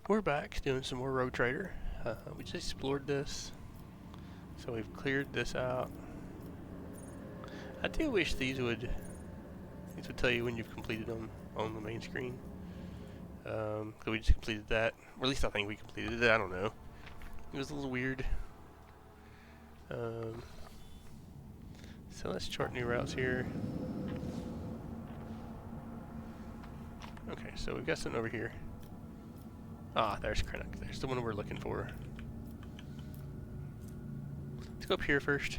We're back doing some more Rogue Trader. We just explored this, so we've cleared this out. I do wish these would tell you when you've completed them on the main screen. So we just completed that, or at least I think we completed it. I don't know. It was a little weird. So let's chart new routes here. Okay, so we've got something over here. Ah, there's Krennic. There's the one we're looking for. Let's go up here first.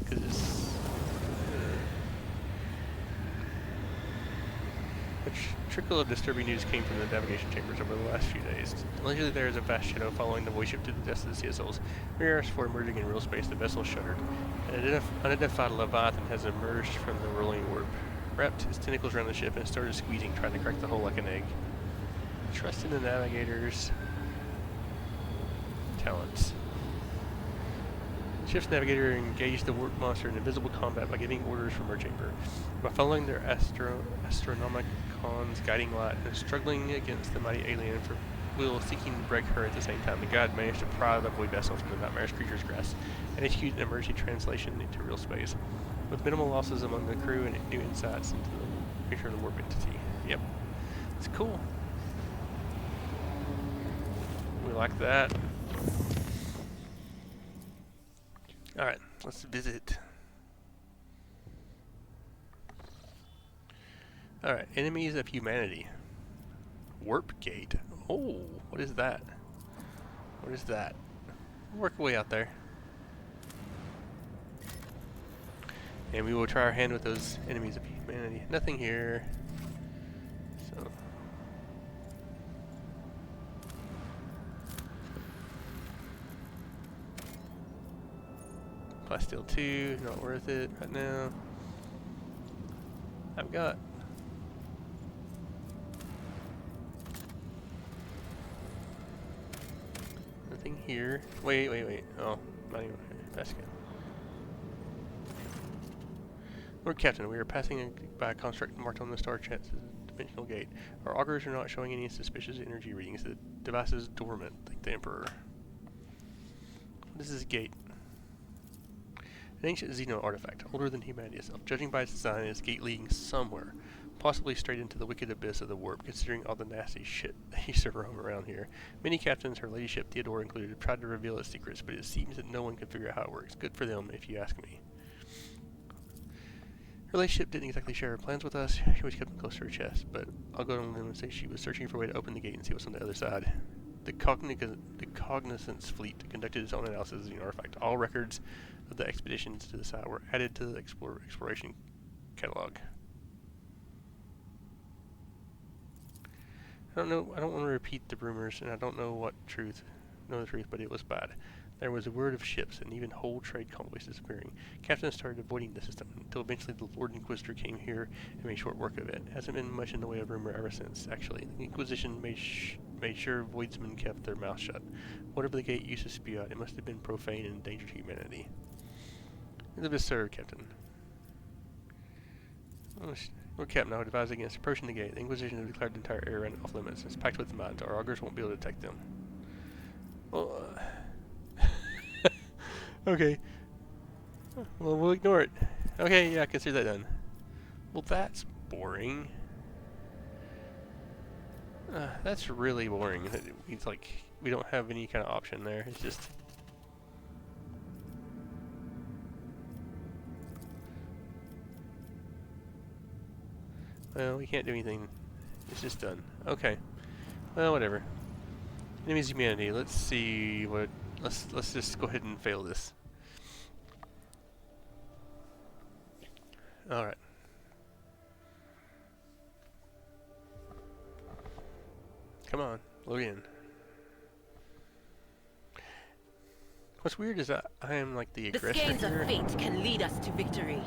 Because a trickle of disturbing news came from the navigation chambers over the last few days. Allegedly there is a vast shadow following the voidship to the depths of the CSLs. Mirrors for emerging in real space, the vessel shuddered. An unidentified leviathan has emerged from the rolling warp, wrapped its tentacles around the ship, and started squeezing, trying to crack the hull like an egg. Trust in the navigator's talents. Ship's navigator engaged the warp monster in invisible combat by giving orders from her chamber. By following their Astronomicon's guiding light and struggling against the mighty alien for will seeking to break her at the same time, the god managed to pry the void vessel from the nightmarish creature's grasp and execute an emergency translation into real space, with minimal losses among the crew and new insights into the nature of the warp entity. Yep, it's cool. We like that. Alright, let's visit. Alright, enemies of humanity. Warp gate. Oh, what is that? What is that? Work our way out there. And we will try our hand with those enemies of humanity. Nothing here. So. Plasteel 2, not worth it right now. I've got nothing here. Wait. Oh, not even basket. Lord Captain, we are passing by a construct marked on the star chart as a dimensional gate. Our augurs are not showing any suspicious energy readings. The device is dormant, like the Emperor. What is this gate? An ancient Xeno artifact, older than humanity itself. Judging by its design, it's gate leading somewhere, possibly straight into the wicked abyss of the warp, considering all the nasty shit that used to roam around here. Many captains, her ladyship Theodore included, have tried to reveal its secrets, but it seems that no one can figure out how it works. Good for them, if you ask me. Her ladyship didn't exactly share her plans with us. She always kept them close to her chest, but I'll go on and say she was searching for a way to open the gate and see what's on the other side. The Cognizance fleet conducted its own analysis of the artifact. All records of the expeditions to the site were added to the exploration catalog. I don't want to repeat the rumors, and I don't know the truth, but it was bad. There was a word of ships and even whole trade convoys disappearing. Captains started avoiding the system until eventually the Lord Inquisitor came here and made short work of it. Hasn't been much in the way of rumor ever since, actually. The Inquisition made sure voidsmen kept their mouths shut. Whatever the gate used to spew out, it must have been profane and endangered humanity. Live as served, Captain. Lord Captain, I would advise against approaching the gate. The Inquisition has declared the entire area off limits. It's packed with the mines. Our augurs won't be able to detect them. Well, okay. Well, we'll ignore it. Okay, yeah, consider that done. Well, that's boring. That's really boring. It's like we don't have any kind of option there. It's just. Well, we can't do anything. It's just done. Okay. Well, whatever. Enemies of humanity. Let's see what. Let's just go ahead and fail this. All right. Come on, load in. What's weird is that I am like the aggressor here. The skeins of fate can lead us to victory.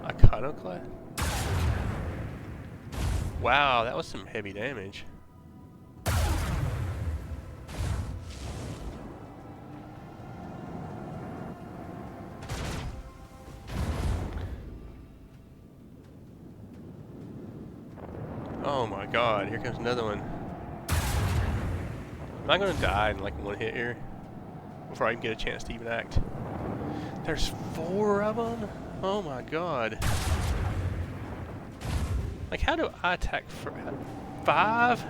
Iconoclast? Wow, that was some heavy damage. Oh my god, here comes another one. Am I gonna die in like one hit here before I can get a chance to even act? There's 4 of them? Oh my god. Like, how do I attack for 5?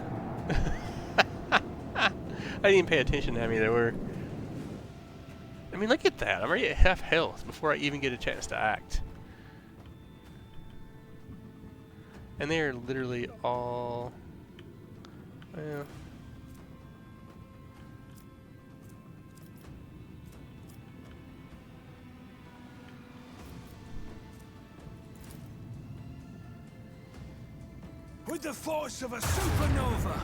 I didn't even pay attention to how many there were. I mean, look at that. I'm already at half health before I even get a chance to act. And they are literally all... Well... With the force of a supernova!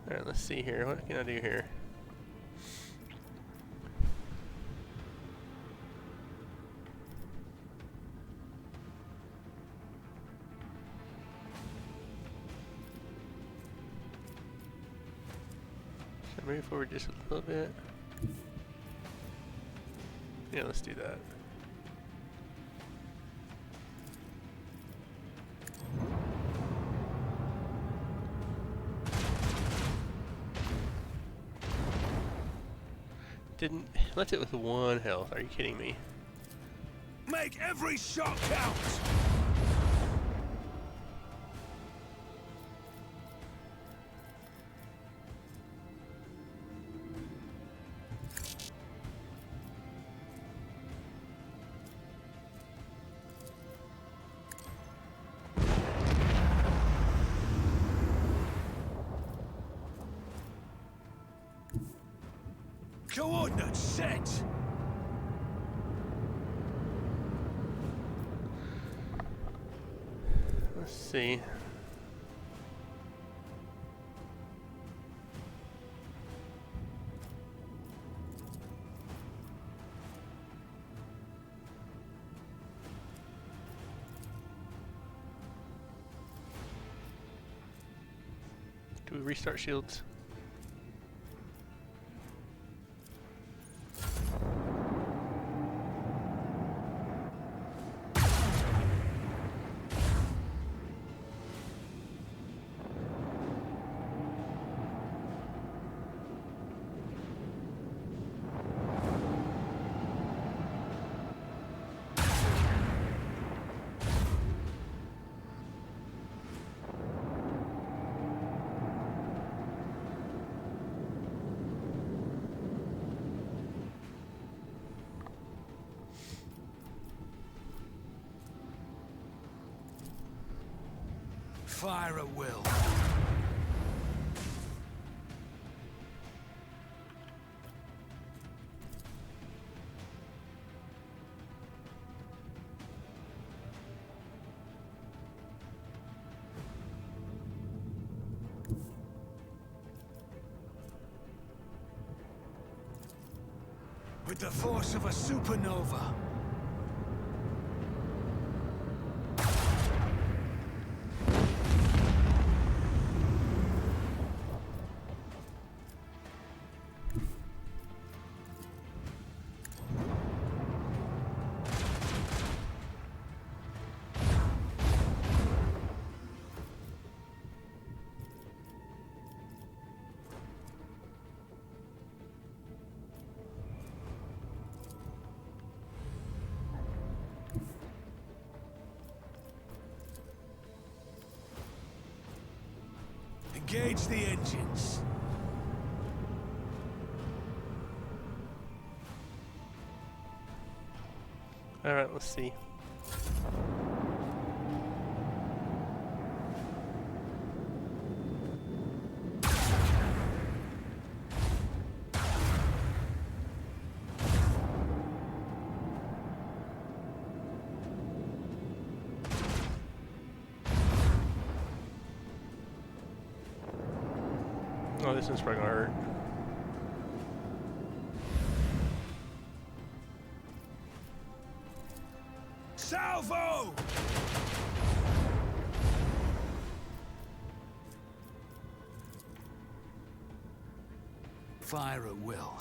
Alright, let's see here. What can I do here? Should I move forward just a little bit? Yeah, let's do that. Didn't left it with 1 health. Are you kidding me? Make every shot count! Coordinates set! Let's see. Do we restart shields? Fire at will. With the force of a supernova. Engage the engines. Alright, let's see. Oh, this one's probably gonna hurt. Salvo! Fire at will.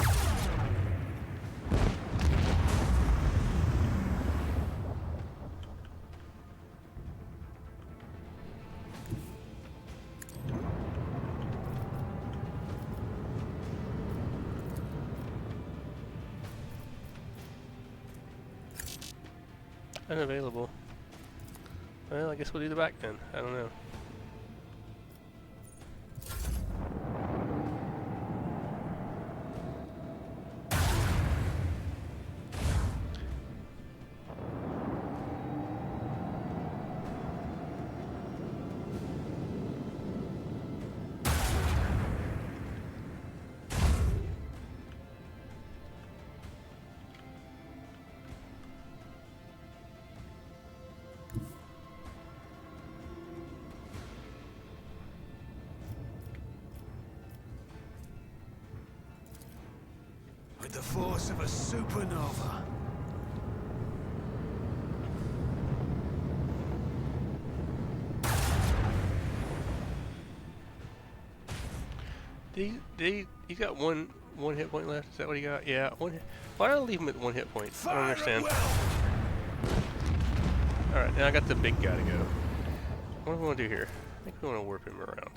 Unavailable. Well, I guess we'll do the back then. I don't know. With the force of a supernova. He got one hit point left. Is that what he got? Yeah, one. Why did I leave him at 1 hit point? I don't understand. All right, now I got the big guy to go. What do we want to do here? I think we want to warp him around.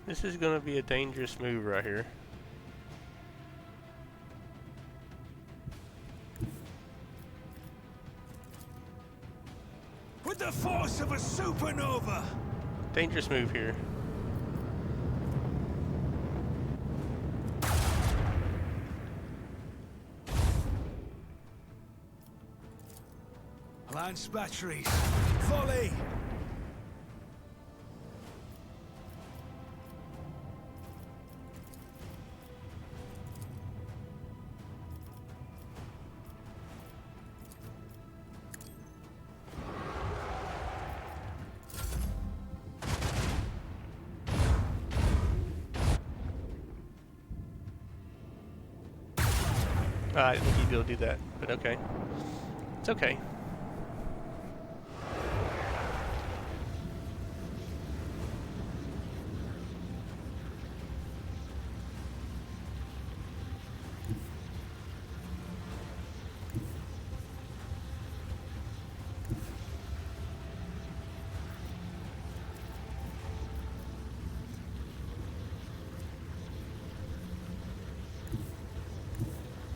This is going to be a dangerous move right here. With the force of a supernova. Dangerous move here. Lance batteries. Volley. I didn't think he'd be able to do that, but okay. It's okay.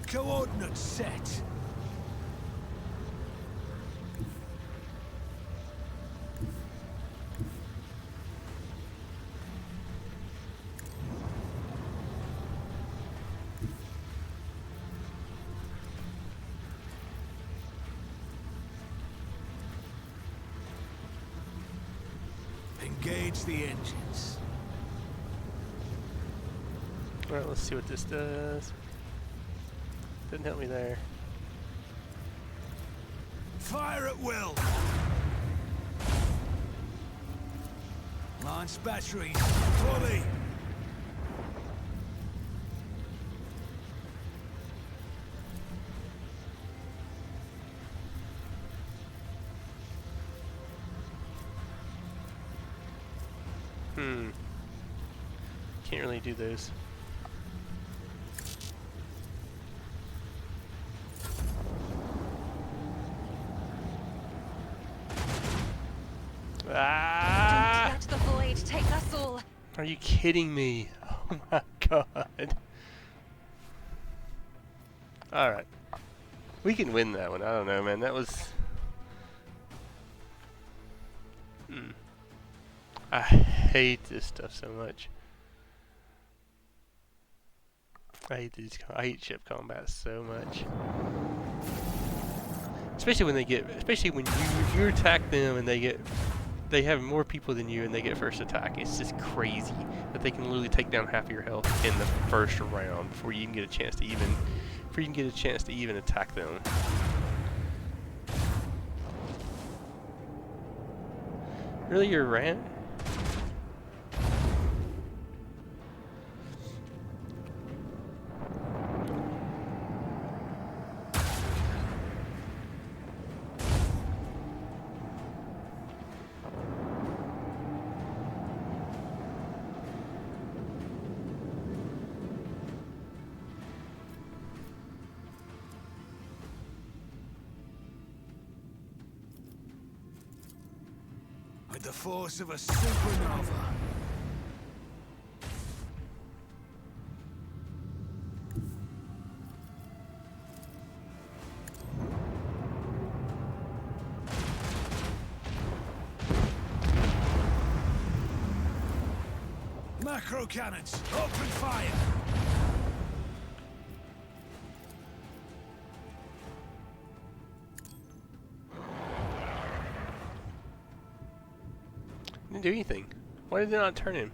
Coordinates set. Engage the engines. Alright, let's see what this does. Didn't help me there. Fire at will. Launch batteries. Volley. Can't really do those. Ah! Don't let the void take us all. Are you kidding me? Oh my god. Alright. We can win that one. I don't know, man. That was... I hate this stuff so much. I hate ship combat so much. Especially when you attack them and they have more people than you and they get first attack. It's just crazy that they can literally take down half of your health in the first round before you even get a chance to even attack them. Really, you're ran? With the force of a supernova. Macro cannons, open fire! Didn't do anything. Why did it not turn him?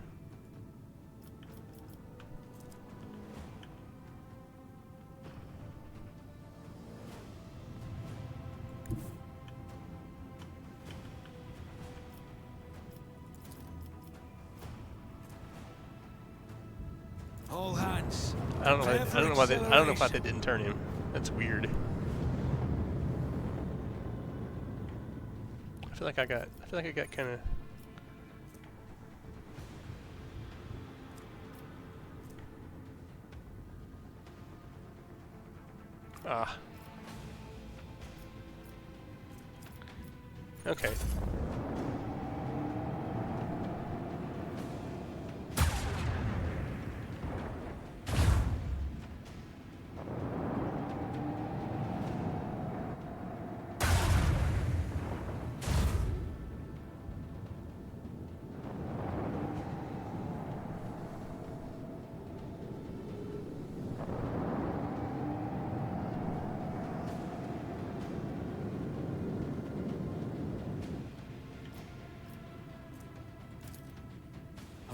All hands. I don't know. Prepare for I don't know why they acceleration. didn't turn him. That's weird. I feel like I got kind of. Ah. Okay.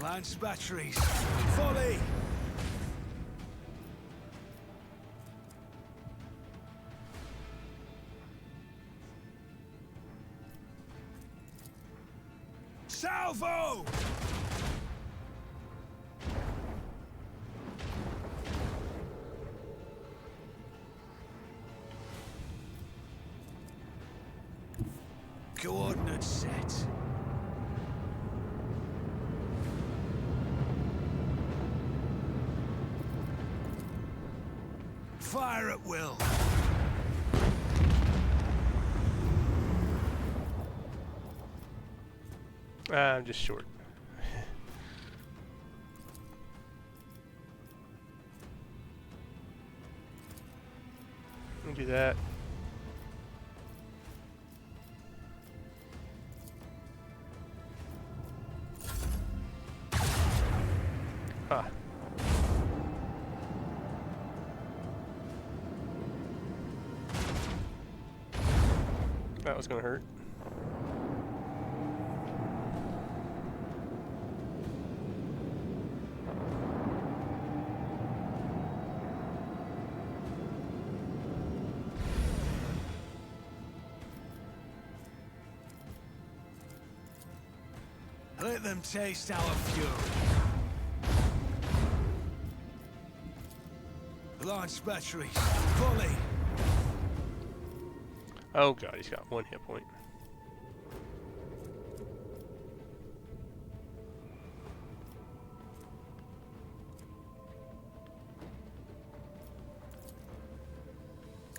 Lance batteries. Volley! Salvo! Coordinates set. Fire at will. I'm just short. We'll do that. Ah. That was gonna hurt. Let them taste our fury. Launch batteries. Volley. Oh god, he's got 1 hit point.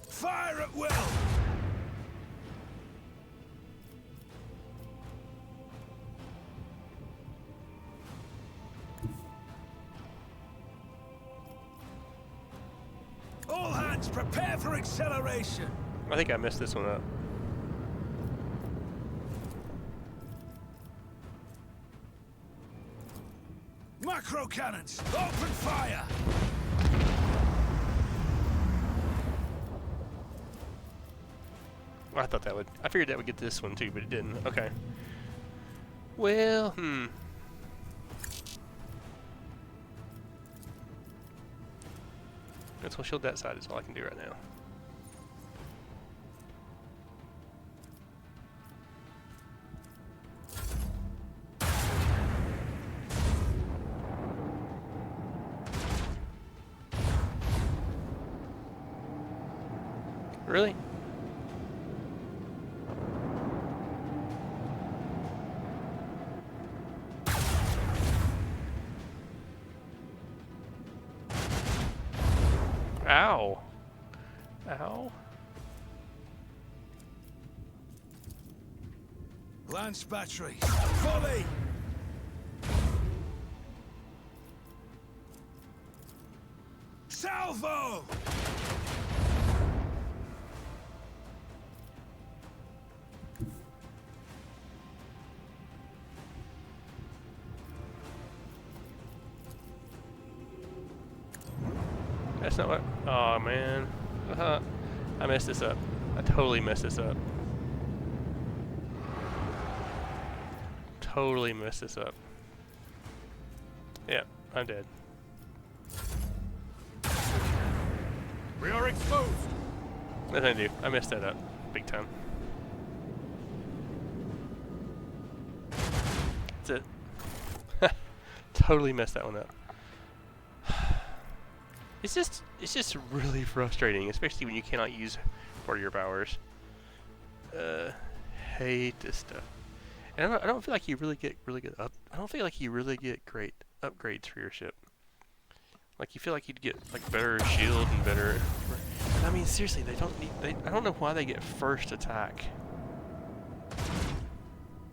Fire at will. All hands prepare for acceleration. I think I messed this one up. Macro cannons, open fire. I thought that would. I figured that would get this one too, but it didn't. Okay. Well, Guess we'll shield that side is all I can do right now. Really? Ow. Ow. Lance batteries. Volley! Salvo! That's not what. Oh man. I messed this up. I totally messed this up. Totally messed this up. Yeah, I'm dead. We are exposed! Nothing I do. I messed that up. Big time. That's it. Totally messed that one up. It's just really frustrating, especially when you cannot use part of your powers. Hate this stuff. And I don't feel like you really get I don't feel like you really get great upgrades for your ship. Like you feel like you'd get like better shield and better. I mean seriously, they don't need. I don't know why they get first attack.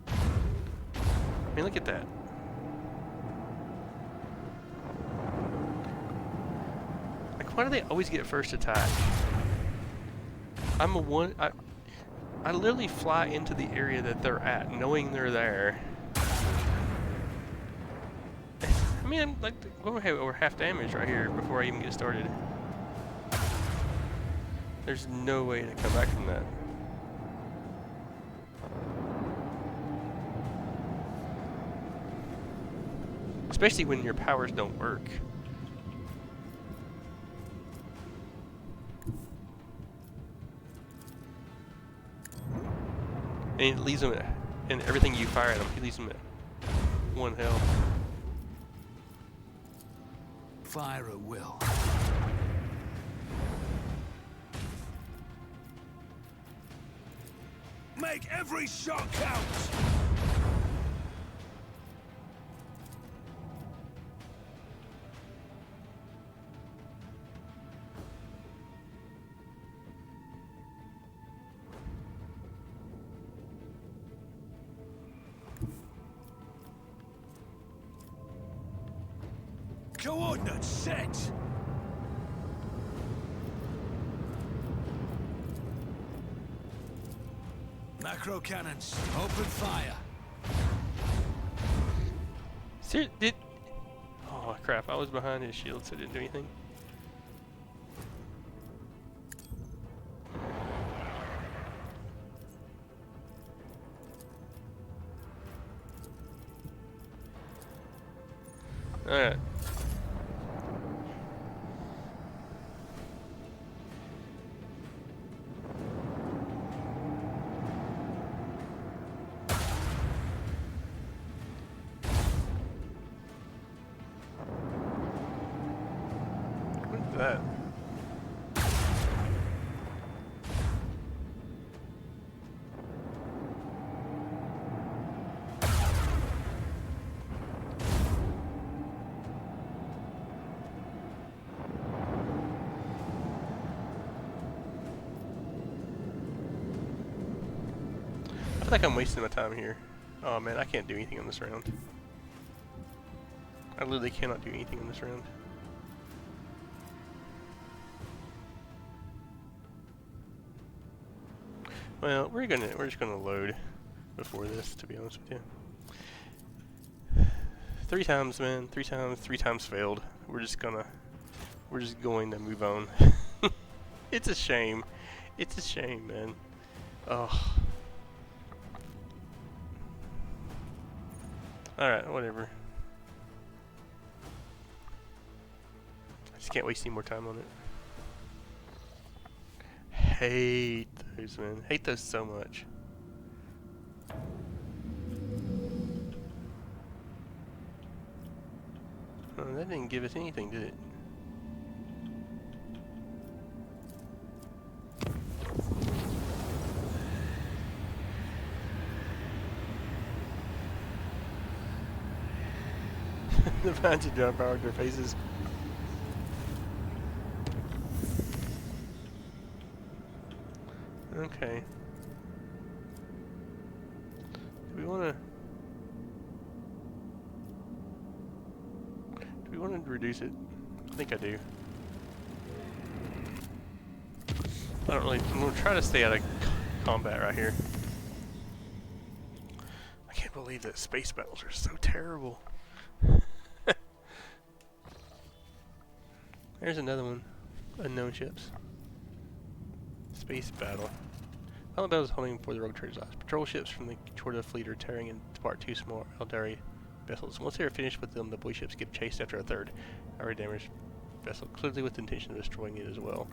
I mean look at that. Why do they always get first attack? I literally fly into the area that they're at, knowing they're there. I mean, I'm like, we're half damage right here before I even get started. There's no way to come back from that. Especially when your powers don't work. And it leaves them at, and everything you fire at them, he leaves them at 1 health. Fire at will. Make every shot count! Coordinates set! Macro cannons, open fire! Oh crap, I was behind his shield so it didn't do anything. Alright. What's that? I feel like I'm wasting my time here. Oh man, I can't do anything on this round. I literally cannot do anything on this round. Well, we're just gonna load before this, to be honest with you. 3 times, man. 3 times failed. We're just going to move on. It's a shame. It's a shame, man. Oh. Alright, whatever. I just can't waste any more time on it. Hate those, man. Hate those so much. Oh, that didn't give us anything, did it? The fans are down power their faces. Okay. Do we want to reduce it? I think I do. I don't really. I'm gonna try to stay out of combat right here. I can't believe that space battles are so terrible. There's another one. Unknown ships. Space battle. Pilot battles holding for the rogue traders last. Patrol ships from the Chorda fleet are tearing apart two small Eldari vessels. Once they are finished with them, the boy ships get chased after a third already damaged vessel, clearly with the intention of destroying it as well.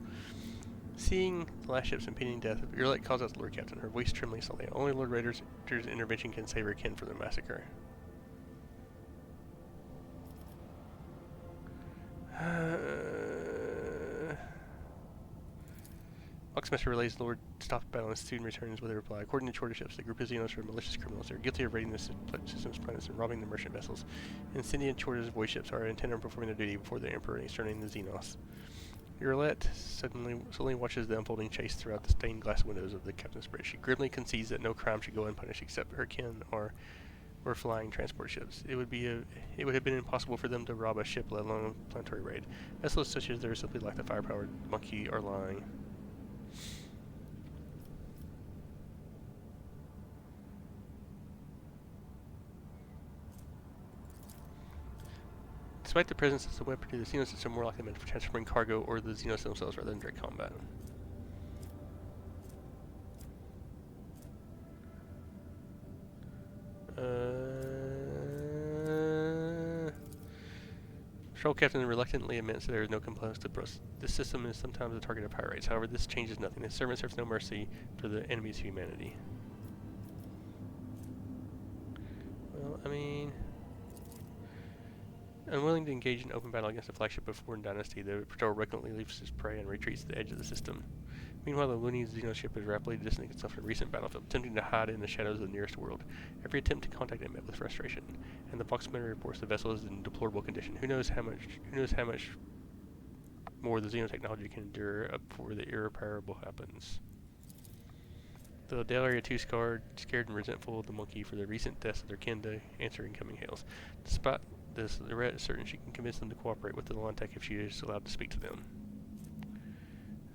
Seeing the last ship's impending death, Urlet calls out the Lord Captain, her voice trembling slightly. Only Lord Raider's intervention can save her kin from the massacre. Oxmaster relays the Lord stopped battle and student returns with a reply. According to Chorda ships, the group of Xenos are malicious criminals. They are guilty of raiding the system's planets and robbing the merchant vessels. Incendian Chorda's voice ships are intent on performing their duty before the Emperor and exterminating the Xenos. Urlet suddenly watches the unfolding chase throughout the stained glass windows of the captain's bridge. She grimly concedes that no crime should go unpunished except her kin or flying transport ships. It would have been impossible for them to rob a ship, let alone a planetary raid. Vessels such as theirs simply lack the firepower. Monkey are lying. Despite the presence of the weaponry, the Xenos system more likely meant for transferring cargo or the Xenos themselves rather than direct combat. Patrol Captain reluctantly admits that there is no compliance to Bruce. This system is sometimes a target of pirates. However, this changes nothing. The servant serves no mercy for the enemy's humanity. Well, I mean... Unwilling to engage in open battle against the flagship of Foreign Dynasty, the patrol reluctantly leaves his prey and retreats to the edge of the system. Meanwhile, the loony Xenos ship is rapidly distancing itself from a recent battlefield, attempting to hide in the shadows of the nearest world. Every attempt to contact it met with frustration, and the Voxman reports the vessel is in deplorable condition. Who knows how much more the Xenotechnology can endure before the irreparable happens. The Eldari are too scared and resentful of the monkey for the recent deaths of their kin to answer incoming hails. Despite this, the rat is certain she can convince them to cooperate with the Lantech if she is allowed to speak to them.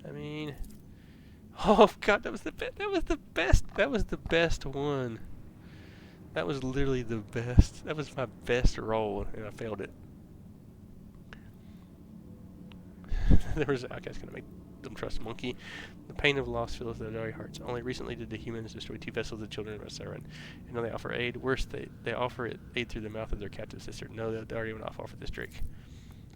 I mean, oh god, that was the best. That was the best. That was the best one. That was literally the best. That was my best roll, and I failed it. There was okay, it's gonna make them trust monkey. The pain of loss fills their very hearts. Only recently did the humans destroy two vessels of children of Siren, and now they offer aid. Worse, they offer aid through the mouth of their captive sister. No, they already went off offer this trick.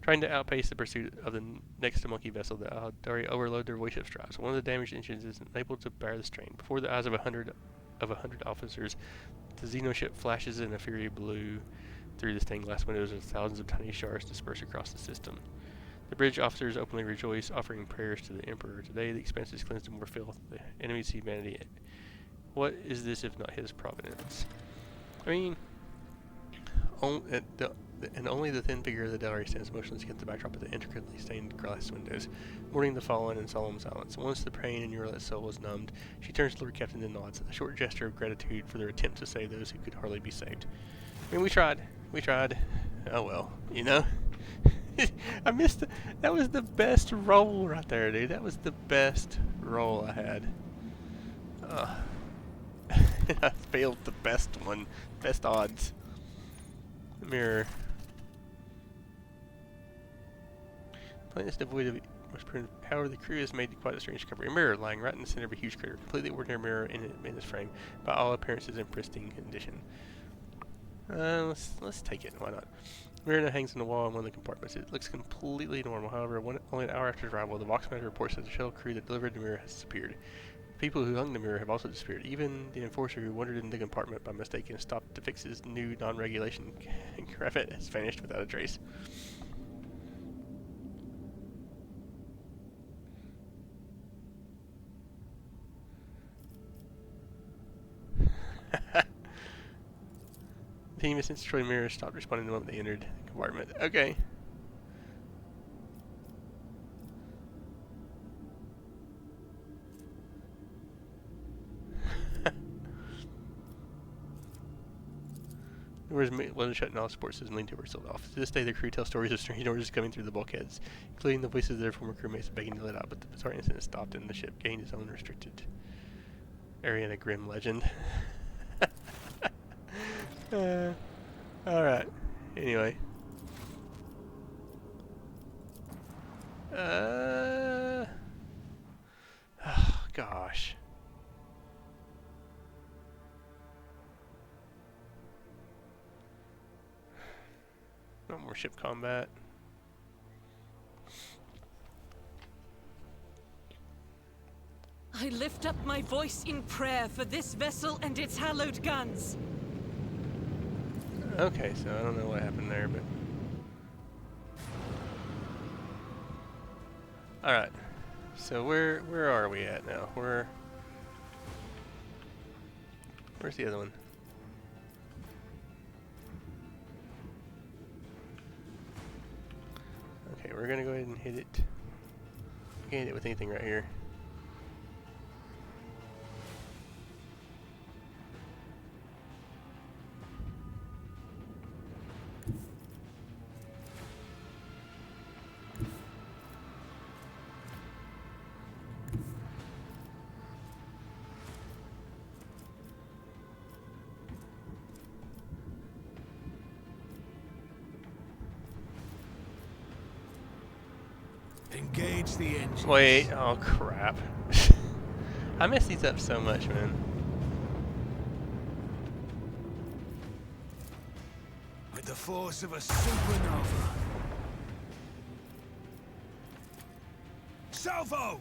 Trying to outpace the pursuit of the next monkey vessel, the Eldari overload their voidship drives. One of the damaged engines is unable to bear the strain. Before the eyes of a hundred officers, the Xenoship flashes in a fury blue through the stained glass windows as thousands of tiny shards disperse across the system. The bridge officers openly rejoice, offering prayers to the Emperor. Today, the Expanse is cleansed of more filth, the enemy's humanity. What is this if not his providence? I mean, and only the thin figure of the Eldari stands motionless against the backdrop of the intricately stained glass windows, mourning the fallen in solemn silence. Once the pain in Urlet's soul was numbed, she turns to Lord Captain and nods, a short gesture of gratitude for their attempt to save those who could hardly be saved. I mean, we tried. Oh well, you know? I missed it. That was the best roll right there, dude. That was the best roll I had. I failed the best one. Best odds. Mirror. Planet is devoid of however, the crew has made quite a strange discovery. A mirror lying right in the center of a huge crater. Completely ordinary mirror in its frame. By all appearances in pristine condition. Let's take it. Why not? The mirror now hangs on the wall in one of the compartments. It looks completely normal. However, only an hour after arrival, the Voxman reports that the shuttle crew that delivered the mirror has disappeared. The people who hung the mirror have also disappeared. Even the enforcer who wandered in the compartment by mistake and stopped to fix his new non-regulation cravat has vanished without a trace. The team of destroyed mirrors stopped responding the moment they entered the compartment. Okay. Doors wasn't shut and all support systems leaned over sealed off. To this day, the crew tell stories of strange noises coming through the bulkheads, including the voices of their former crewmates begging to let out, but the bizarre incident stopped and the ship gained its own restricted area in a grim legend. Alright. Anyway. Oh, gosh. No more ship combat. I lift up my voice in prayer for this vessel and its hallowed guns. Okay, so I don't know what happened there, but... Alright. So where are we at now? Where's the other one? Okay, we're gonna go ahead and hit it. We can't hit it with anything right here. Engage the engines. Wait, oh crap. I mess these up so much, man. With the force of a supernova. Salvo!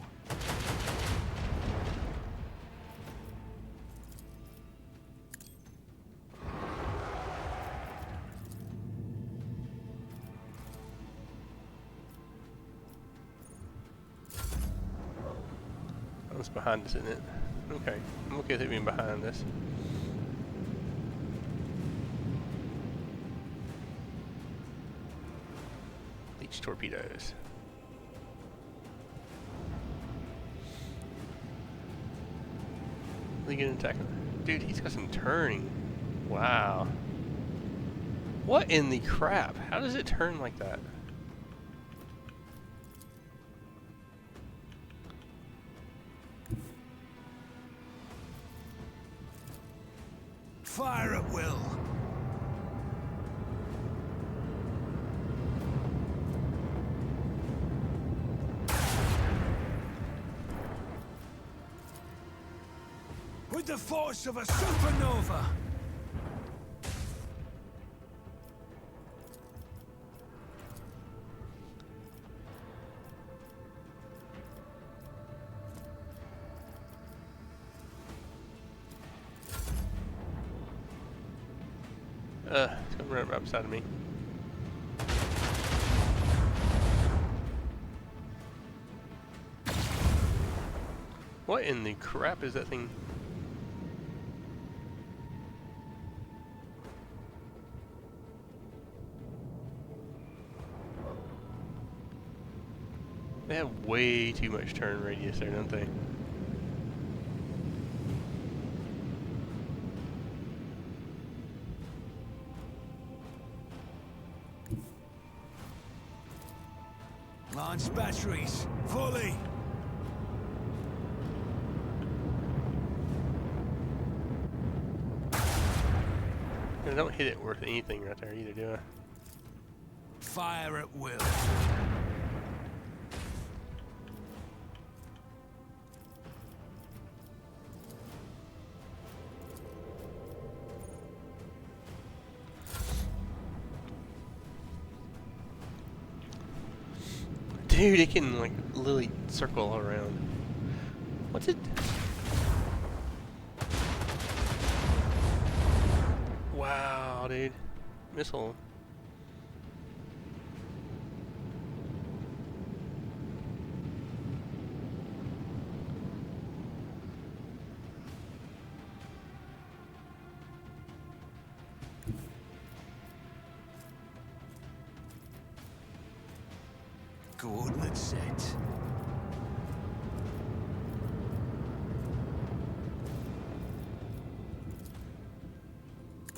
Oh, it's behind us, isn't it? Okay, I'm okay with it being behind us. Leech torpedoes. They get an attack. Dude, he's got some turning. Wow. What in the crap? How does it turn like that? Fire at will. With the force of a supernova. It's going right beside of me. What in the crap is that thing? They have way too much turn radius there, don't they? Launch batteries, fully. I don't hit it worth anything right there either, do I? Fire at will. Dude, it can like literally circle all around. What's it? Wow, dude. Missile. Coordinates set.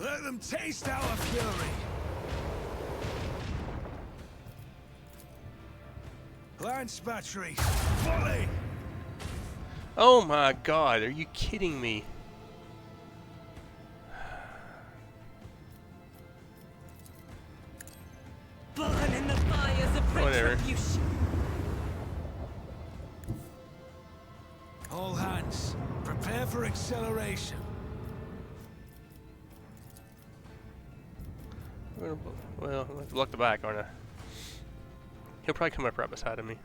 Let them taste our fury. Lance batteries, volley! Oh my god, are you kidding me? Burn in the fires of Whatever. retribution. All hands, prepare for acceleration. Well, I'm gonna have to block the back, aren't I? He'll probably come up right beside of me.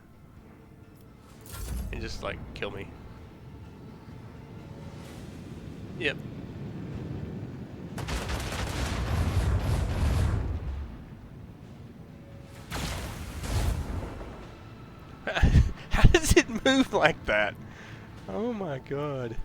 And just, like, kill me. Yep. How does it move like that? Oh my god.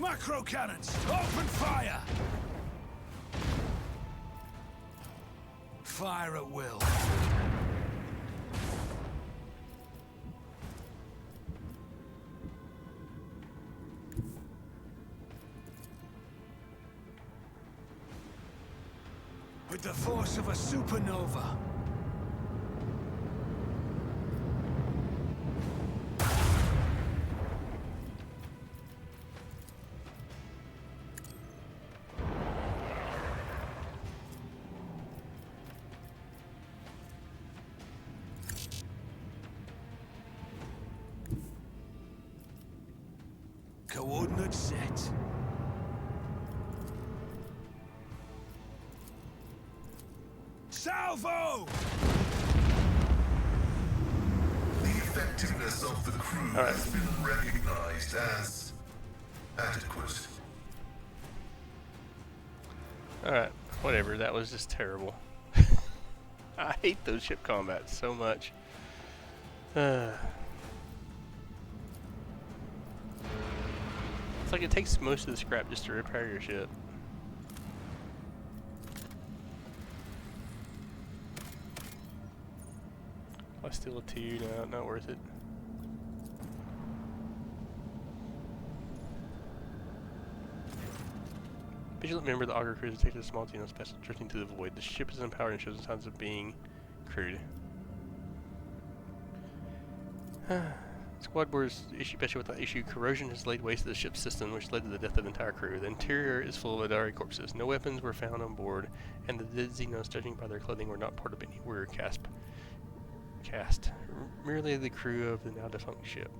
Macro cannons, open fire! Fire at will. With the force of a supernova. Coordinates set. Salvo! The effectiveness of the crew All right. has been recognized as adequate. Alright, whatever, that was just terrible. I hate those ship combats so much. It's like it takes most of the scrap just to repair your ship. I steal a 2, no, not worth it. Vigilant member of the Augur crew detected a small Xeno special drifting to the void. The ship is unpowered and shows signs of being crewed. Squad boards special with the issue. Corrosion has laid waste to the ship's system, which led to the death of the entire crew. The interior is full of Adari corpses. No weapons were found on board, and the dead Xenos, judging by their clothing, were not part of any warrior caste. Merely the crew of the now defunct ship.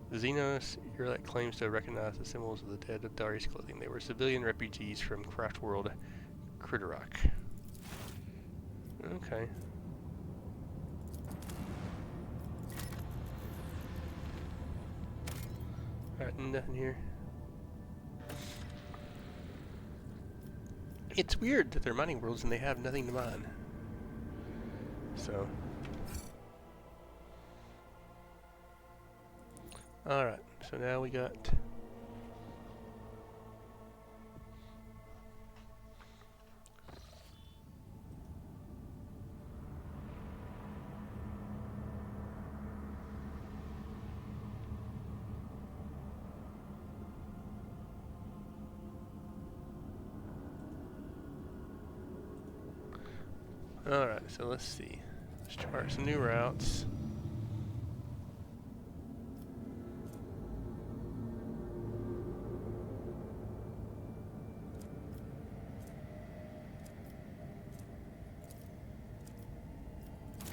The Xenos Urlet claims to recognize the symbols of the dead of Darius' clothing. They were civilian refugees from craft world Critterrock. Okay. Alright, nothing here. It's weird that they're mining worlds and they have nothing to mine. So. Alright, so now we got... Alright, so let's see. Let's chart some new routes.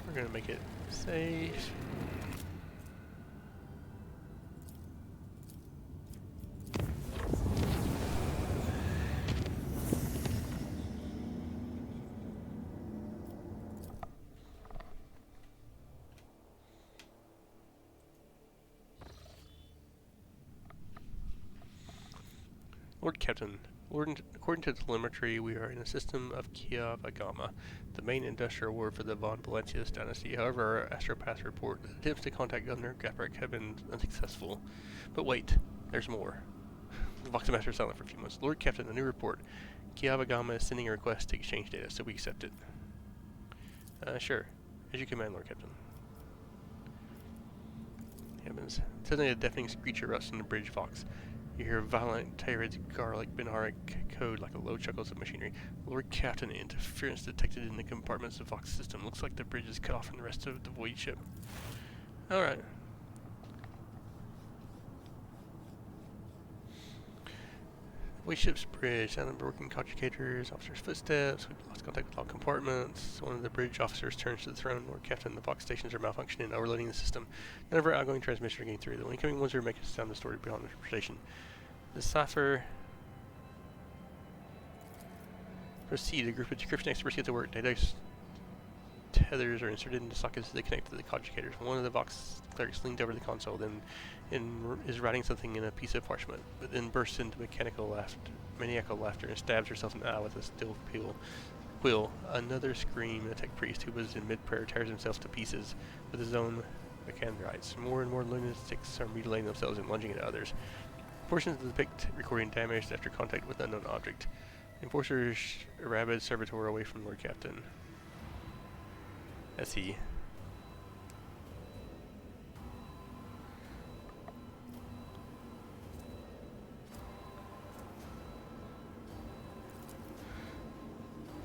We're gonna make it safe. Lord Captain, According to telemetry, we are in a system of Kiavagama, the main industrial ward for the Von Valentius dynasty. However, our astropath report that attempts to contact Governor Gaprick have been unsuccessful. But wait, there's more. The Voxmaster is silent for a few months. Lord Captain, a new report. Kiavagama is sending a request to exchange data, so we accept it. Sure. As you command, Lord Captain. Heavens. Suddenly a deafening screech erupts from the bridge Vox. You hear violent Tyrod's garlic Benharic code like a low chuckles of machinery. Lord Captain, interference detected in the compartments of Vox system. Looks like the bridge is cut off from the rest of the void ship. Alright. Void ship's bridge. Sound of broken conjugators, officer's footsteps. We've lost contact with all compartments. One of the bridge officers turns to the throne. Lord Captain, the Vox stations are malfunctioning and overloading the system. None of our outgoing transmissions are getting through. The only incoming ones are making sound distorted beyond interpretation. The cipher. Proceed. A group of decryption experts get to work. Data tethers are inserted into sockets as they connect to the conjugators. One of the Vox clerics leans over the console, then is writing something in a piece of parchment, but then bursts into maniacal laughter and stabs herself in the eye with a steel wheel. Another scream. The tech priest, who was in mid-prayer, tears himself to pieces with his own mechanites. More and more lunatics are mutilating themselves and lunging at others. Portions of the pict recording damaged after contact with unknown object. Enforcers rabid servitor away from Lord Captain. That's he.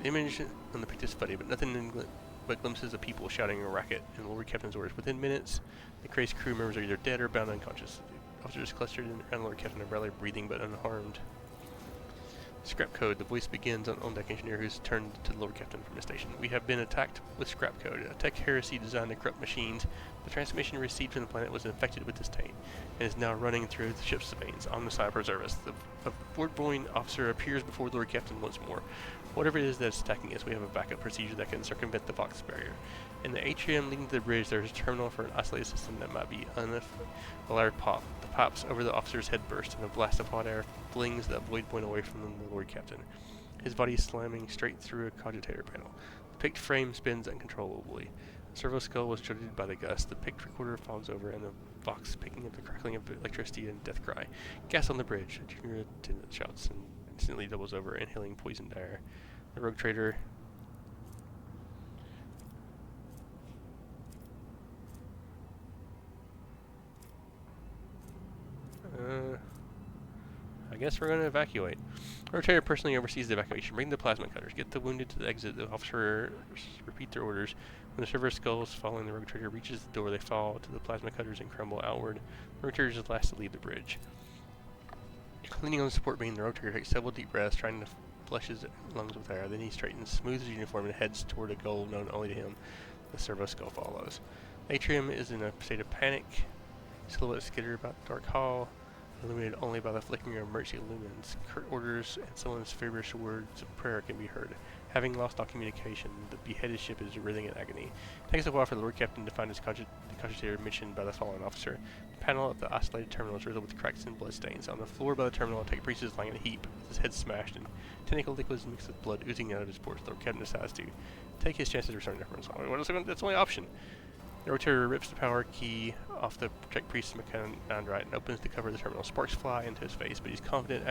The image on the pict is fuzzy, but nothing but glimpses of people shouting a racket in Lord Captain's orders. Within minutes, the crazed crew members are either dead or bound unconscious. The officers clustered around Lord Captain are barely breathing but unharmed. Scrap code. The voice begins on deck engineer who's turned to the Lord Captain from his station. We have been attacked with scrap code, a tech heresy designed to corrupt machines. The transmission received from the planet was infected with disdain and is now running through the ship's veins. Omnicide preserve us. A board-boying officer appears before the Lord Captain once more. Whatever it is that's attacking us, we have a backup procedure that can circumvent the Vox barrier. In the atrium leading to the bridge, there is a terminal for an isolated system that might be a loud pop. The pops over the officer's head burst, and a blast of hot air flings the void point away from the Lord Captain. His body slamming straight through a cogitator panel. The picked frame spins uncontrollably. The servo skull was jolted by the gust. The picked recorder falls over, and the Vox picking up the crackling of electricity and death cry. Gas on the bridge. A junior attendant shouts and instantly doubles over, inhaling poisoned air. The rogue trader I guess we're going to evacuate. Rogue trader personally oversees the evacuation. Bring the plasma cutters. Get the wounded to the exit. The officers repeat their orders. When the server skulls following the rogue trader reaches the door, they fall to the plasma cutters and crumble outward. The rogue trader is the last to leave the bridge. Leaning on the support beam, the rogue trader takes several deep breaths, trying to flush his lungs with air. Then he straightens, smooths his uniform, and heads toward a goal known only to him. The servo skull follows. Atrium is in a state of panic. Silhouettes skitter about the dark hall, illuminated only by the flickering of emergency lumens. Curt orders and someone's feverish words of prayer can be heard. Having lost all communication, the beheaded ship is writhing in agony. It takes a while for the Lord Captain to find his cogitator mentioned by the fallen officer. The panel of the isolated terminal is riddled with cracks and bloodstains. On the floor by the terminal, a tech priest is lying in a heap, with his head smashed and tentacle liquids mixed with blood oozing out of his pores. The Lord Captain decides to take his chances of returning to Herman's. That's the only option. The rotator rips the power key off the tech priest's mechanic and opens the cover of the terminal. Sparks fly into his face, but he's confident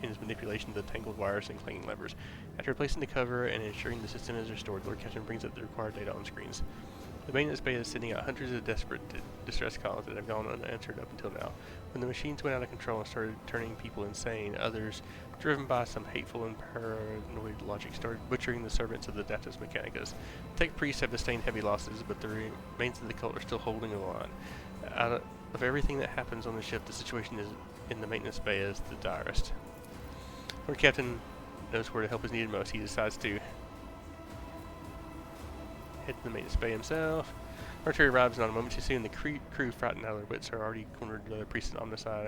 in his manipulation of the tangled wires and clanging levers. After replacing the cover and ensuring the system is restored, Lord Captain brings up the required data on screens. The maintenance bay is sending out hundreds of desperate distress calls that have gone unanswered up until now. When the machines went out of control and started turning people insane, others, driven by some hateful and paranoid logic, started butchering the servants of the Datus Mechanicus. The tech priests have sustained heavy losses, but the remains of the cult are still holding the line. Out of everything that happens on the ship, the situation is in the maintenance bay is the direst. Lord Captain knows where the help is needed most. He decides to head to the maintenance bay himself. Archer arrives not a moment too soon. The crew, frightened out of their wits, are already cornered the priest and Omnicide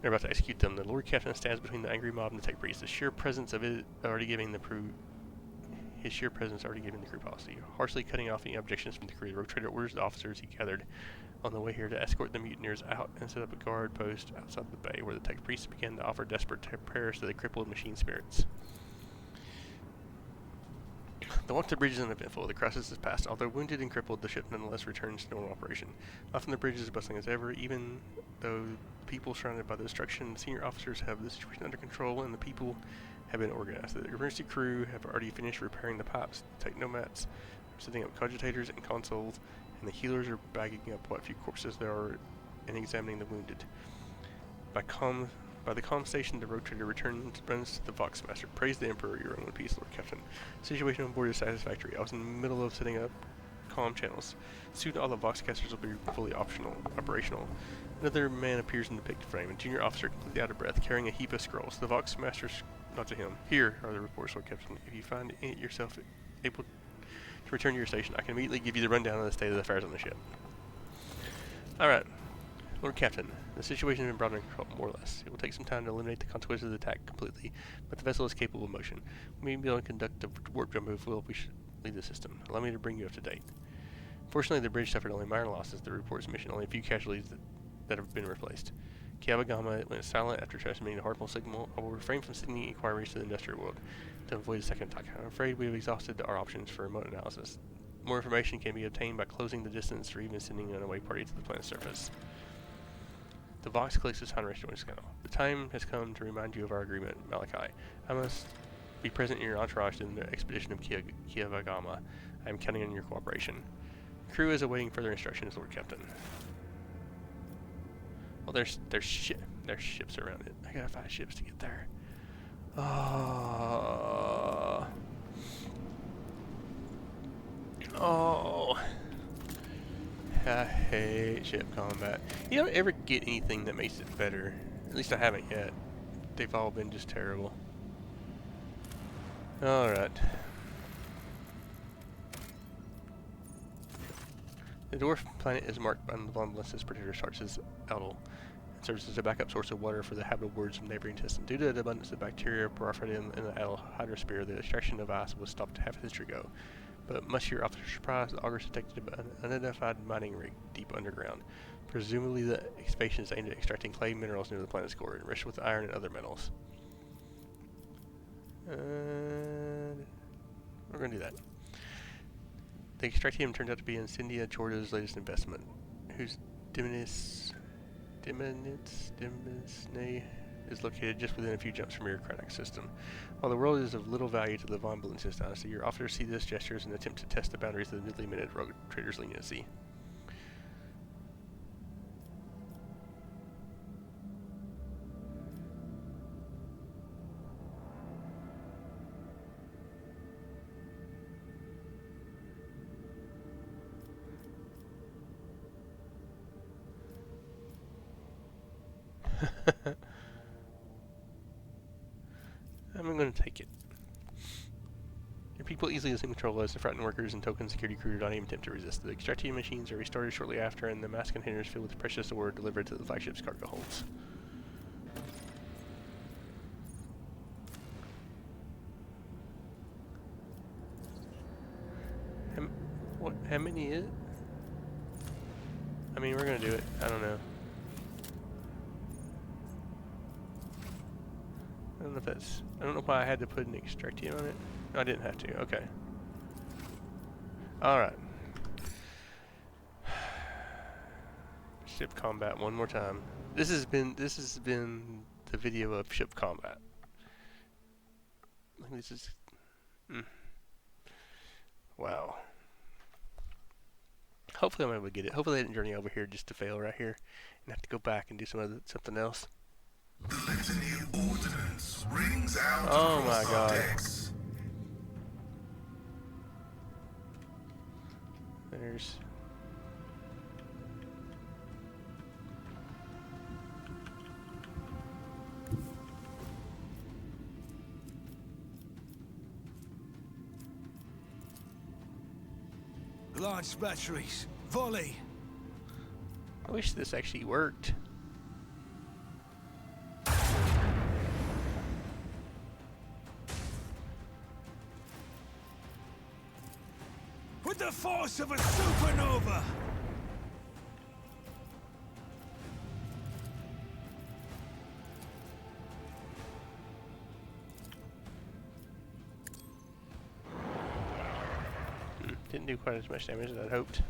they're about to execute them. The Lord Captain stands between the angry mob and the tech priest. The sheer presence of it already giving the crew policy, harshly cutting off any objections from the crew. The rogue trader orders the officers he gathered on the way here to escort the mutineers out and set up a guard post outside the bay, where the tech priests began to offer desperate prayers to the crippled machine spirits. The walk to the bridge is uneventful. The crisis is past. Although wounded and crippled, the ship nonetheless returns to normal operation. Often the bridge is bustling as ever, even though people surrounded by the destruction. The senior officers have the situation under control, and the people have been organized. The emergency crew have already finished repairing the pipes. The technomats are setting up cogitators and consoles, and the healers are bagging up what few corpses there are and examining the wounded. By the comm station, the rotator runs to the Voxmaster. Praise the Emperor, you're in one piece, Lord Captain. The situation on board is satisfactory. I was in the middle of setting up comm channels. Soon all the Voxcasters will be fully operational. Another man appears in the picture frame, a junior officer completely out of breath, carrying a heap of scrolls. The Voxmaster nods to him. Here are the reports, Lord Captain. If you find yourself able to return to your station, I can immediately give you the rundown of the state of the affairs on the ship. Alright. Lord Captain, the situation has been brought under control, more or less. It will take some time to eliminate the consequences of the attack completely, but the vessel is capable of motion. We may be able to conduct a warp jump if we should leave the system. Allow me to bring you up to date. Fortunately, the bridge suffered only minor losses. The report's mission only a few casualties that have been replaced. Kiavagama went silent after transmitting the Harpal signal. I will refrain from sending inquiries to the industrial world to avoid a second attack. I'm afraid we have exhausted our options for remote analysis. More information can be obtained by closing the distance or even sending an away party to the planet's surface. The Vox collects his Honor joint scale. The time has come to remind you of our agreement, Malachi. I must be present in your entourage in the expedition of Kiavagama. I am counting on your cooperation. The crew is awaiting further instructions, Lord Captain. Well, there's ships around it. I gotta find ships to get there. Oh. I hate ship combat. You don't ever get anything that makes it better. At least I haven't yet. They've all been just terrible. Alright. The dwarf planet is marked on the Von Bless's particular starts as Eldel. It serves as a backup source of water for the habitable worlds of neighboring systems. Due to the abundance of bacteria proliferating in the Eldel hydrosphere, the extraction of ice was stopped half a century ago. But much to your officer's surprise, the augurs detected an unidentified mining rig deep underground. Presumably the excavation is aimed at extracting clay minerals near the planet's core, enriched with iron and other metals. We're going to do that. The extractium turned out to be Incendia Jorda's latest investment, whose Diminis is located just within a few jumps from your Krennic system. While the world is of little value to the Von Blumensis dynasty, your officers see this gesture as an attempt to test the boundaries of the newly minted rogue trader's leniency. I'm going to take it. Your people easily assume control as the frightened workers and token security crew do not even attempt to resist. The extractium machines are restarted shortly after, and the mass containers filled with precious ore delivered to the flagship's cargo holds. How many is it? I mean, we're going to do it. I don't know. I don't know if that's... I don't know why I had to put an extractium on it. No, I didn't have to. Okay. Alright. Ship combat one more time. This has been the video of ship combat. This is... Wow. Hopefully I'm able to get it. Hopefully I didn't journey over here just to fail right here and have to go back and do something else. The litany of ordnance rings out Oh across my our God. decks. There's... Launch batteries. Volley. I wish this actually worked. With the force of a supernova. didn't do quite as much damage as I'd hoped.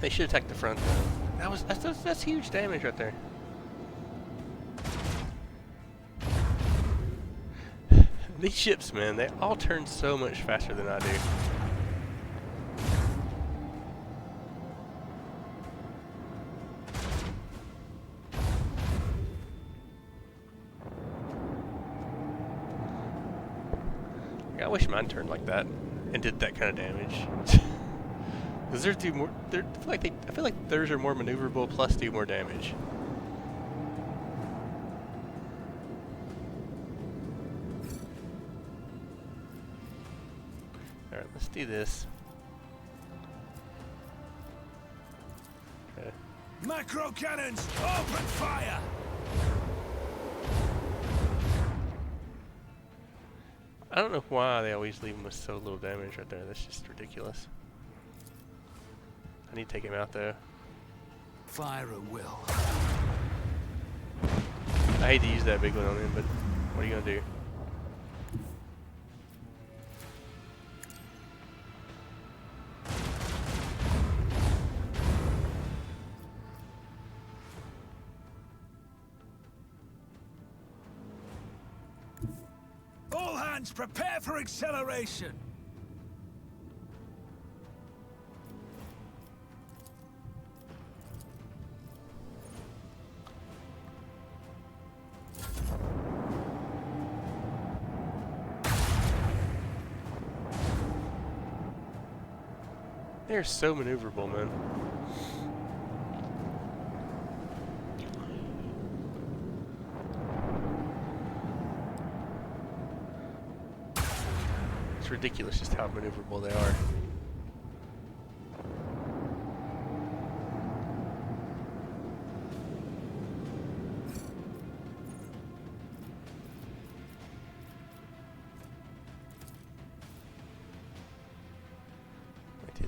They should attack the front though. That's huge damage right there. These ships, man, they all turn so much faster than I do. I wish mine turned like that and did that kind of damage. Because theirs do more. I feel like theirs are more maneuverable plus do more damage. All right, let's do this. Okay. Macro cannons, open fire! I don't know why they always leave him with so little damage right there. That's just ridiculous. I need to take him out though. Fire at will. I hate to use that big one on him, but what are you gonna do? All hands prepare for acceleration! They're so maneuverable, man. It's ridiculous just how maneuverable they are.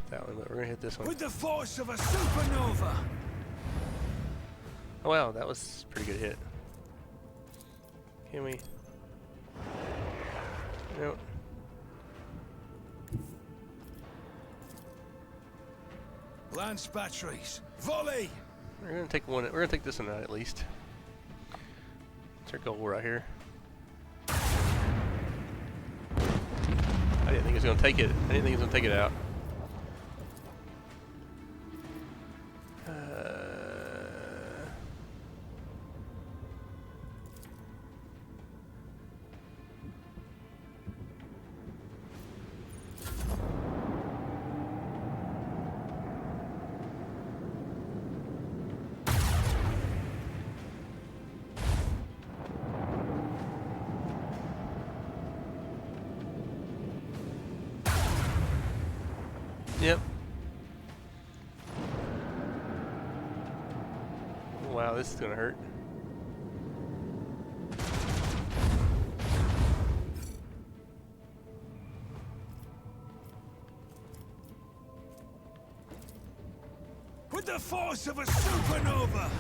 That one, but we're gonna hit this one. With the force of a supernova! Oh wow, that was a pretty good hit. Can we? Nope. Lance batteries, volley! We're gonna take one. We're gonna take this one out at least. It's our goal right here. I didn't think it was gonna take it. I didn't think it was gonna take it out. Yep. Wow, this is gonna hurt. With the force of a supernova!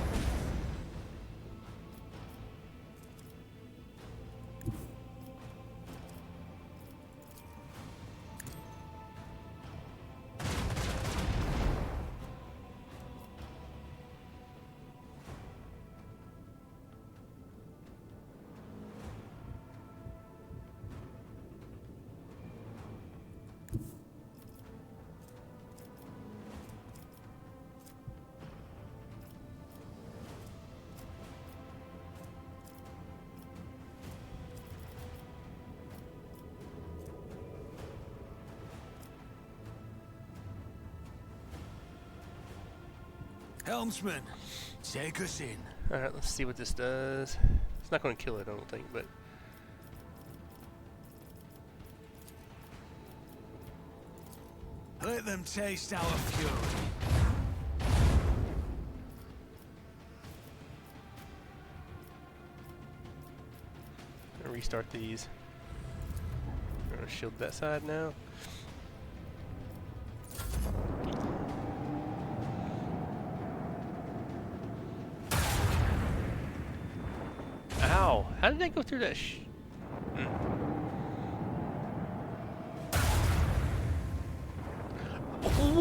Helmsman, take us in. Alright, let's see what this does. It's not going to kill it, I don't think, but... Let them taste our fury. I'm gonna restart these. We're going to shield that side now. Ow! How did that go through that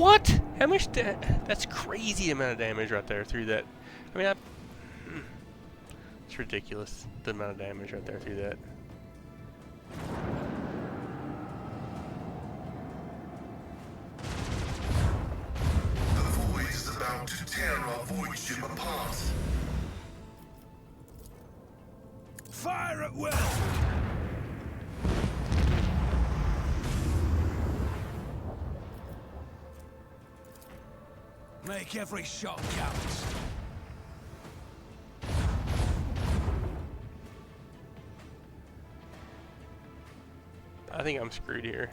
What? How much? That's crazy amount of damage right there through that. I mean, it's ridiculous the amount of damage right there through that. The void is about to tear our voidship apart. Fire at will! Make every shot count. I think I'm screwed here.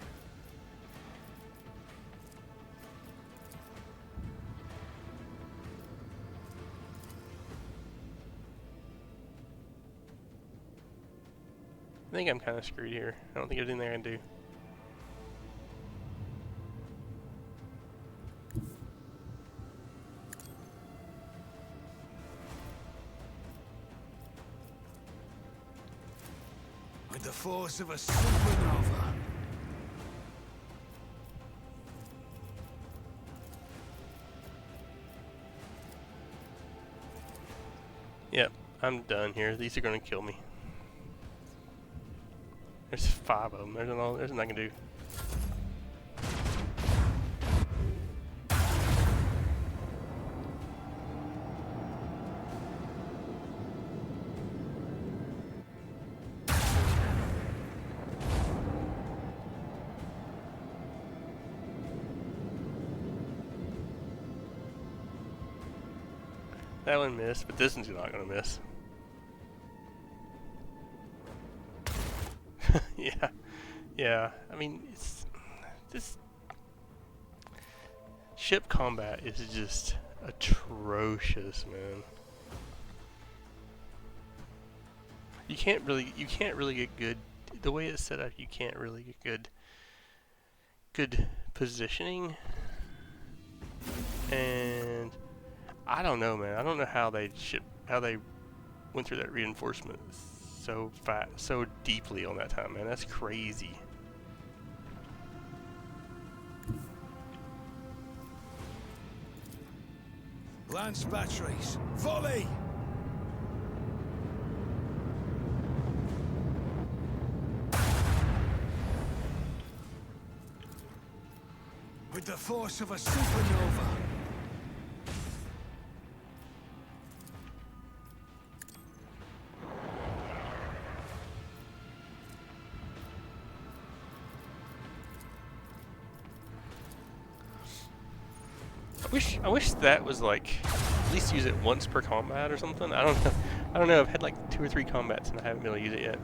I think I'm kind of screwed here. I don't think there's anything I can do. With the force of a supernova. Yep, I'm done here. These are gonna kill me. There's 5 of them. There's nothing I can do. That one missed, but this one's not gonna miss. Yeah. I mean, it's this ship combat is just atrocious, man. You can't really get good. The way it's set up, you can't really get good positioning. And I don't know, man. I don't know how they went through that reinforcement so deeply on that time, man. That's crazy. Lance batteries. Volley! With the force of a supernova. I wish that was like at least use it once per combat or something. I don't know. I don't know. I've had like 2 or 3 combats and I haven't been able to use it yet.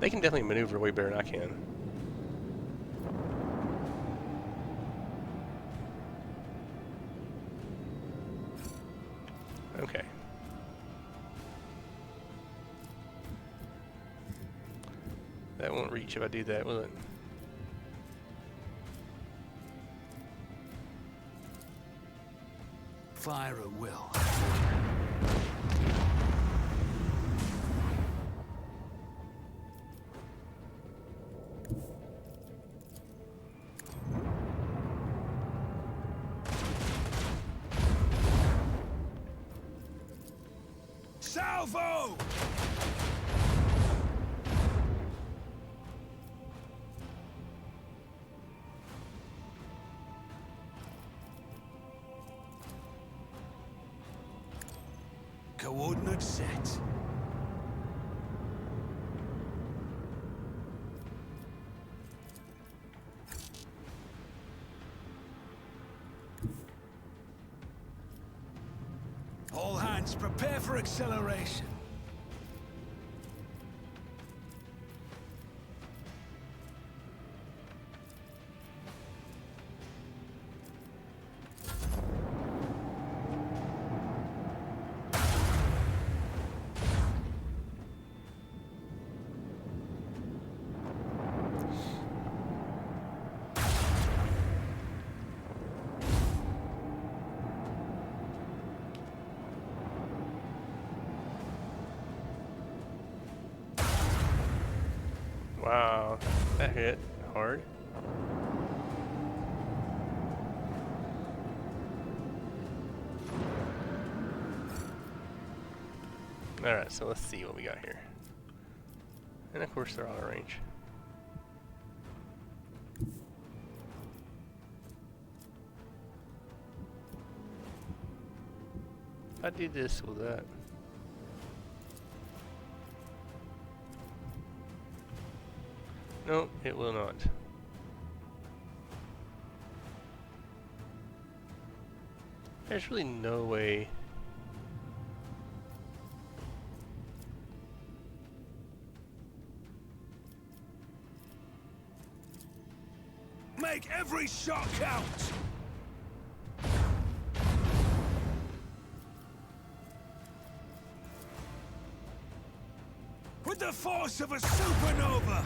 They can definitely maneuver way better than I can. Okay. That won't reach if I do that, will it? Fire at will. Salvo! Coordinate set. All hands prepare for acceleration. Wow, that hit hard. Alright, so let's see what we got here. And of course they're out of range. If I do this, will that? No, it will not. There's really no way. Make every shot count! With the force of a supernova!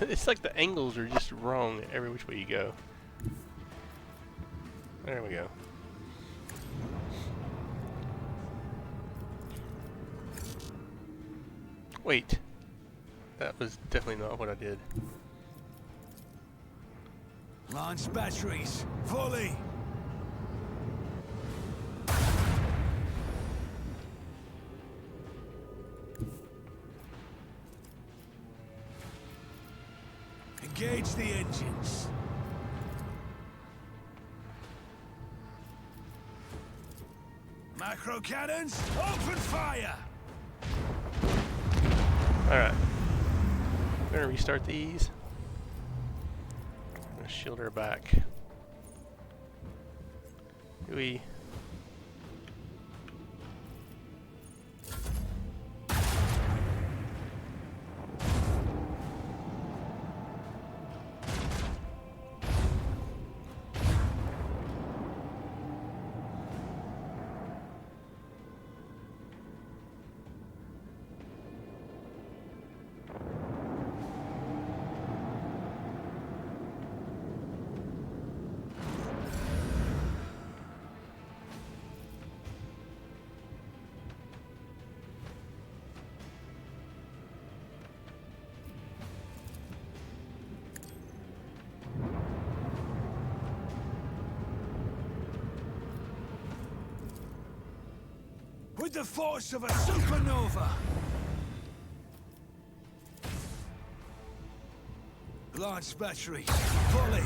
It's like the angles are just wrong every which way you go. There we go. Wait. That was definitely not what I did. Launch batteries, fully! Engage the engines. Macro cannons, open fire! Alright. I'm gonna restart these. I'm gonna shield her back. Do we? With the force of a supernova! Launch batteries, fully!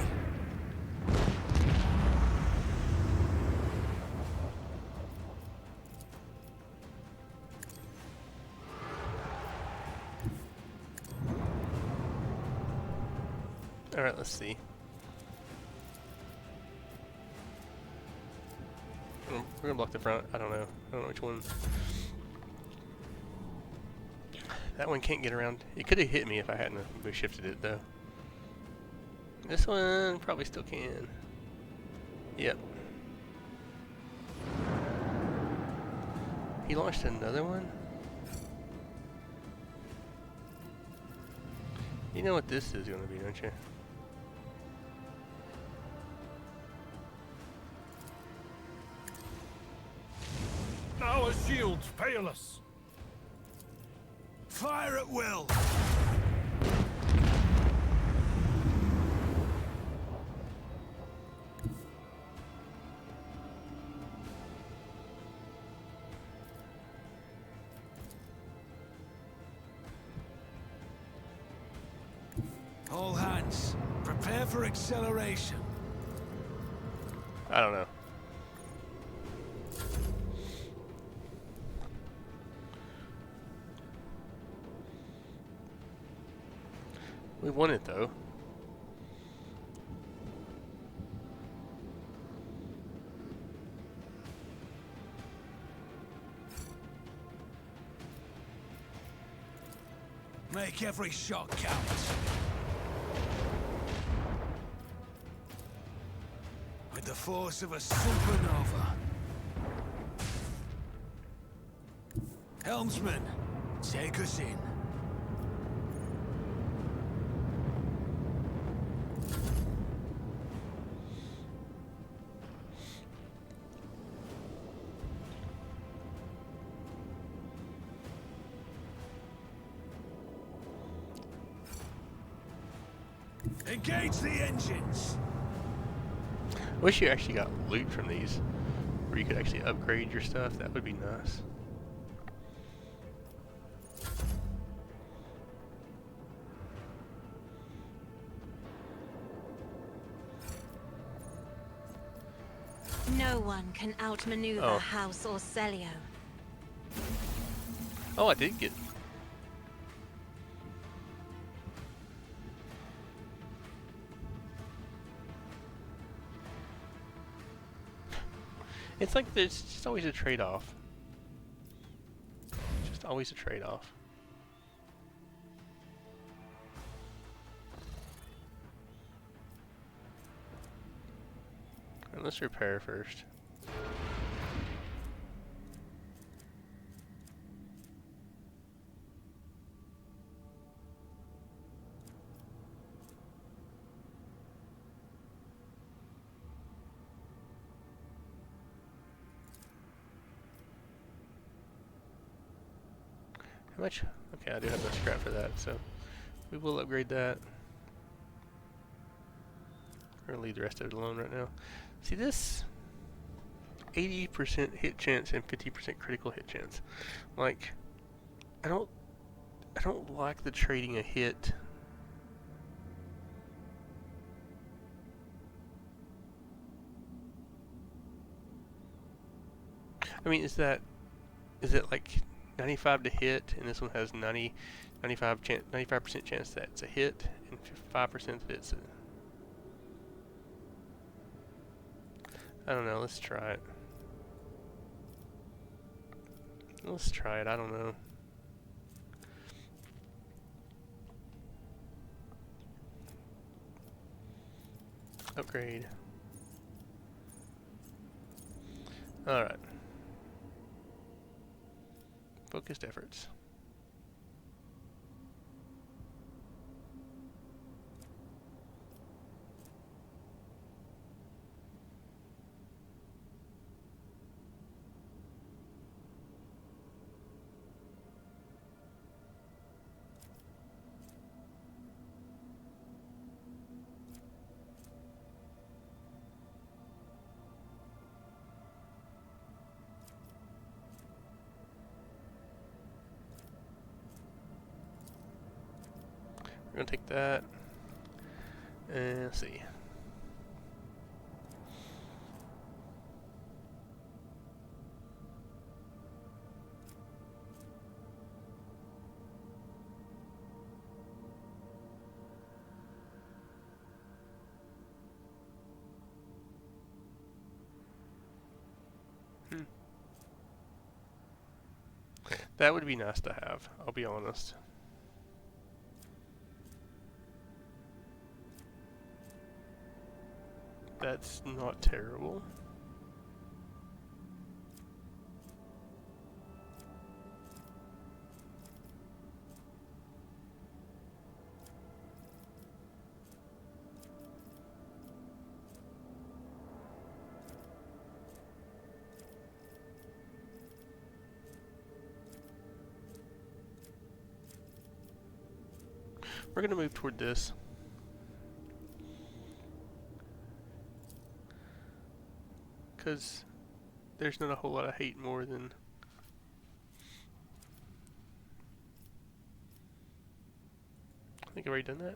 Alright, let's see. We're gonna block the front. I don't know. I don't know which one. That one can't get around. It could have hit me if I hadn't shifted it though. This one probably still can. Yep. He launched another one? You know what this is gonna be, don't you? Our shields, perilous! Fire at will! Prepare for acceleration. I don't know. We won it though. Make every shot count. With the force of a supernova. Helmsman, take us in. Engage the engines! I wish you actually got loot from these, where you could actually upgrade your stuff. That would be nice. No one can outmaneuver Oh. House or Celio. Oh, I did get. It's like there's just always a trade-off. Just always a trade-off. And let's repair first. How much? Okay, I do have enough scrap for that, so we will upgrade that. We're gonna leave the rest of it alone right now. See this? 80% hit chance and 50% critical hit chance. Like, I don't like the trading a hit. I mean, is it like 95 to hit, and this one has 95% chance that it's a hit, and 5% that it's a... I don't know, let's try it. Let's try it, I don't know. Upgrade. Alright. Focused efforts. We're gonna take that and let's see. That would be nice to have, I'll be honest. That's not terrible. We're gonna move toward this. Because there's not a whole lot of hate more than... I think I've already done that.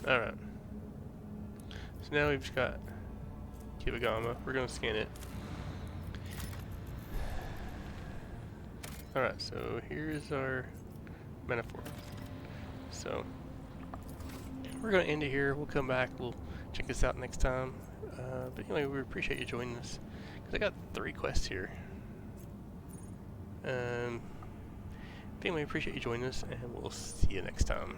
Alright. So now we've just got Kibagama. We're going to scan it. Alright, so here's our metaphor. So, we're going to end it here. We'll come back. We'll check this out next time. But anyway, we appreciate you joining us. Because I got 3 quests here. Anyway, appreciate you joining us, and we'll see you next time.